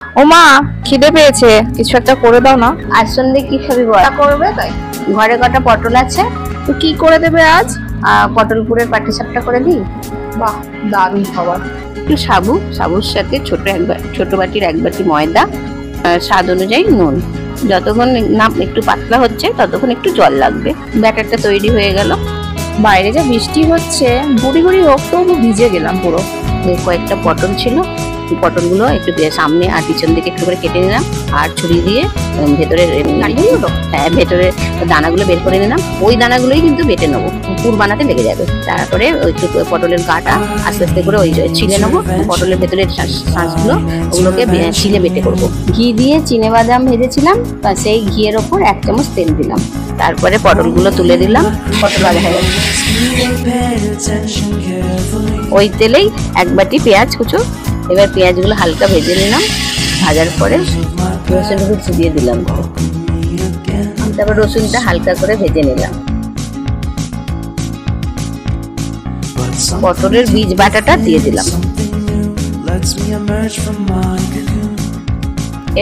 ও মা, খিদে পেয়েছে, কিছু একটা করে দাও না। আজ সন্ধ্যে কি খাবি বল? করবে তাই? ঘরে কটা পটল আছে, তো কি করে দেবে আজ? পটল পুরের পাটিসাপটা করে দিই। বাহ, দারুণ খাবার। একটু সাবুর সাথে ছোট বাটির 1 বাটি ময়দা, স্বাদ অনুযায়ী নুন। যতক্ষণ না একটু পাতলা হচ্ছে ততক্ষণ একটু জল লাগবে। ব্যাটারটা তৈরি হয়ে গেল। বাইরে যা বৃষ্টি হচ্ছে, গুড়ি গুড়ি হোক, তবু ভিজে গেলাম পুরো। কয়েকটা পটল ছিল, পটলগুলো একটু সামনে আর পিছন দিকে একটু করে কেটে নিলাম, আর ছুরি দিয়ে ভেতরের ভেতরে দানাগুলো বের করে নিলাম। ওই দানাগুলোই কিন্তু বেটে নেবো, পুর বানাতে লেগে যাবে। তারপরে ওই পটলের গাটা আস্তে আস্তে করে ওই ছিলে নেবো, পটলের ভেতরের শাঁসগুলো ওগুলোকে ছিলে বেটে করবো। ঘি দিয়ে চিনেবাদাম ভেজেছিলাম, সেই ঘিয়ের ওপর 1 চামচ তেল দিলাম। তারপরে পটলগুলো তুলে দিলাম। পটল ভাজা হয়ে গেছে। ওই তেলেই 1 বাটি পেঁয়াজ কুচো। এবার পেঁয়াজগুলো হালকা ভেজে নিলাম। ভাজার পরে রসুন কুচি দিয়ে দিলাম। তারপর রসুনটা হালকা করে ভেজে নিলাম। পটলের বীজ বাটাটা দিয়ে দিলাম।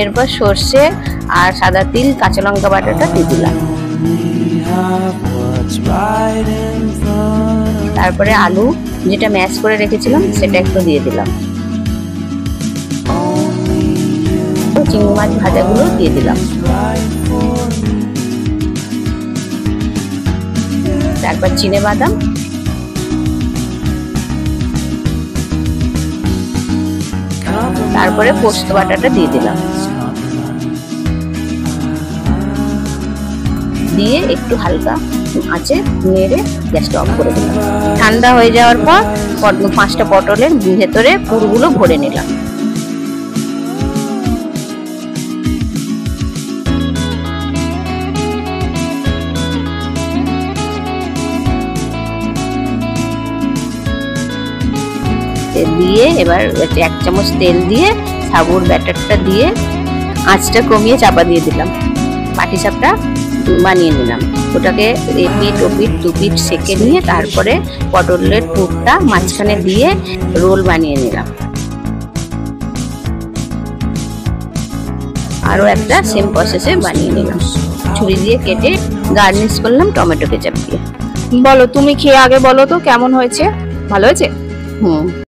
এরপর সর্ষে আর সাদা তিল, কাঁচা লঙ্কা বাটাটা দিয়ে দিলাম। তারপরে আলু যেটা ম্যাশ করে রেখেছিলাম সেটা একটু দিয়ে দিলাম। চিংড়ি মাছ ভাজাগুলো দিয়ে দিলাম। তারপর চিনেবাদাম, তারপরে পোস্ত বাটাটা দিয়ে দিলাম। দিয়ে একটু হালকা আঁচে নেড়ে গ্যাসটা অফ করে দিলাম। ঠান্ডা হয়ে যাওয়ার পর 5টা পটলের ভেতরে পুরগুলো ভরে নিলাম। দিয়ে এবার 1 চামচ তেল দিয়ে সাবুর ব্যাটারটা দিয়ে আঁচটা কমিয়ে চাপা দিয়ে দিলাম। পাটিসাপটা বানিয়ে নিলাম। ওটাকে এপিট ওপিট দুপিট সেকে নিয়ে তারপরে পটলের পুরটা মাঝখানে দিয়ে রোল বানিয়ে নিলাম। আরো একটা সেম প্রসেসে বানিয়ে নিলাম। ছুরি দিয়ে কেটে গার্নিশ করলাম টমেটো কেচাপ দিয়ে। বলো, তুমি খেয়ে আগে বলো তো কেমন হয়েছে? ভালো হয়েছে? হুম।